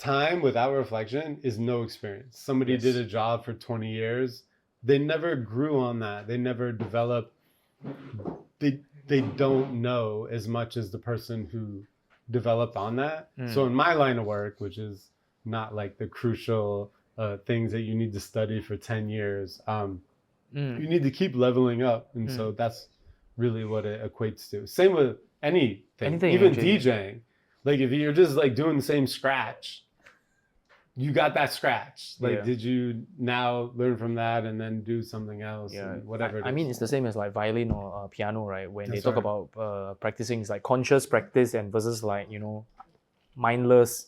time without reflection is no experience. Somebody did a job for 20 years. They never grew on that. They never developed. They don't know as much as the person who developed on that. So in my line of work, which is not like the crucial things that you need to study for 10 years, you need to keep leveling up. And so that's really what it equates to. Same with anything even actually. DJing. Like if you're just like doing the same scratch, you got that scratch. Like, did you now learn from that and then do something else? Yeah, whatever. I mean, it's the same as like violin or piano, right? When they talk about practicing, it's like conscious practice and versus like, you know, mindless.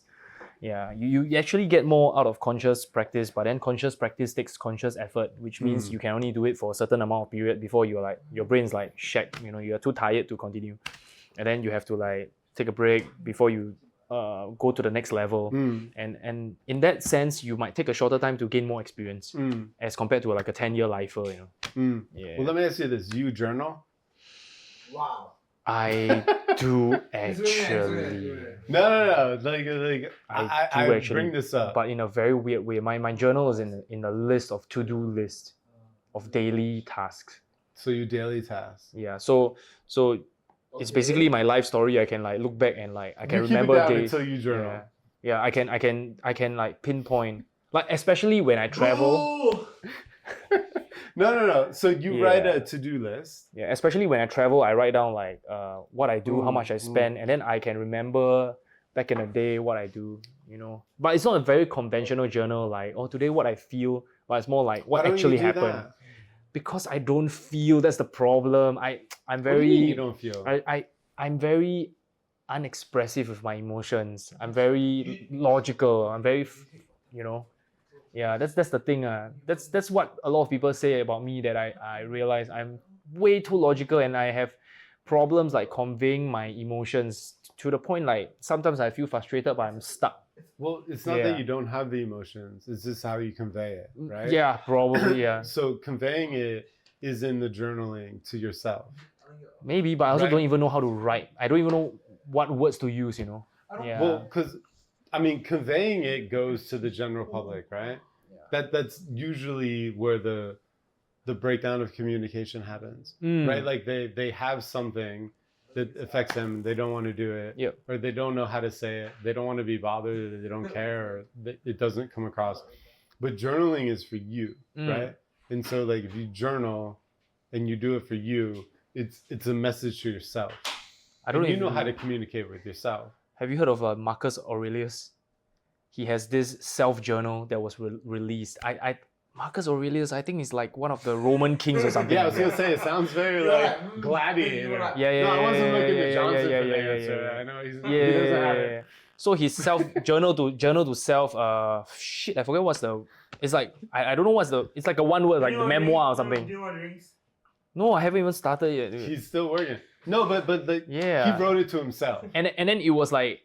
Yeah, you actually get more out of conscious practice, but then conscious practice takes conscious effort, which means you can only do it for a certain amount of period before you're like, your brain's like shagged, you know, you're too tired to continue. And then you have to like take a break before you go to the next level, and in that sense you might take a shorter time to gain more experience as compared to like a 10-year lifer, you know. Well, let me ask you this: you journal? Wow. I do actually. No. Like I actually bring this up, but in a very weird way. My journal is in a list of to-do list of daily tasks. So you daily tasks? Yeah. So it's basically my life story. I can like look back and like I can you remember keep it down days until you journal. Yeah, I can like pinpoint, like especially when I travel. No. So you write a to-do list. Yeah, especially when I travel, I write down like what I do, how much I spend, and then I can remember back in the day what I do, you know. But it's not a very conventional journal like, oh, today what I feel, but it's more like what actually happened. That? Because I don't feel, that's the problem. I'm very. What do you mean you don't feel? I'm very unexpressive with my emotions. I'm very logical. I'm very, you know. Yeah, that's the thing. That's what a lot of people say about me, that I realize I'm way too logical and I have problems like conveying my emotions to the point like sometimes I feel frustrated but I'm stuck. Well, it's not that you don't have the emotions, it's just how you convey it, right? Yeah, probably, yeah. So conveying it is in the journaling to yourself. Maybe, but I also don't even know how to write. I don't even know what words to use, you know? Yeah. Well, because, I mean, conveying it goes to the general public, right? Yeah. That's usually where the breakdown of communication happens, right? Like they have something that affects them, they don't want to do it, or they don't know how to say it, they don't want to be bothered, they don't care, or it doesn't come across. But journaling is for you, right? And so like if you journal and you do it for you, it's a message to yourself. You know how to communicate with yourself. Have you heard of Marcus Aurelius? He has this self-journal that was released. Marcus Aurelius, I think he's like one of the Roman kings or something. Yeah, I was gonna say, it sounds very like gladiator. Yeah. No, I wasn't looking at Johnson for the answer. I know he doesn't have it. So his journal to self. I forget what's the. It's like I don't know what's the. It's like a one word, like the memoir or something. No, I haven't even started yet. Dude. He's still working. No, but he wrote it to himself. And then it was like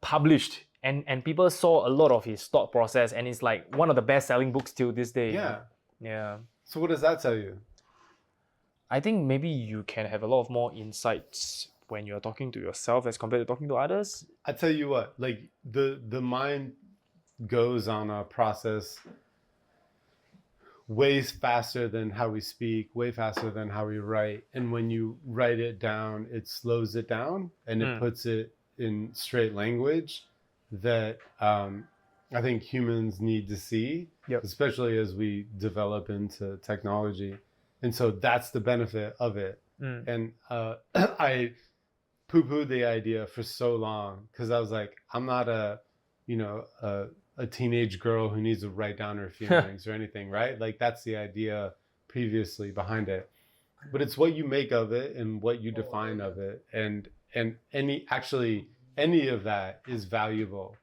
published. And people saw a lot of his thought process, and it's like one of the best-selling books till this day. Yeah. So what does that tell you? I think maybe you can have a lot of more insights when you're talking to yourself as compared to talking to others. I tell you what, like the mind goes on a process way faster than how we speak, way faster than how we write. And when you write it down, it slows it down and it puts it in straight language that I think humans need to see, especially as we develop into technology. And so that's the benefit of it. And I poo-pooed the idea for so long because I was like, I'm not a teenage girl who needs to write down her feelings or anything, right? Like that's the idea previously behind it. But it's what you make of it and what you define of it. And any of that is valuable.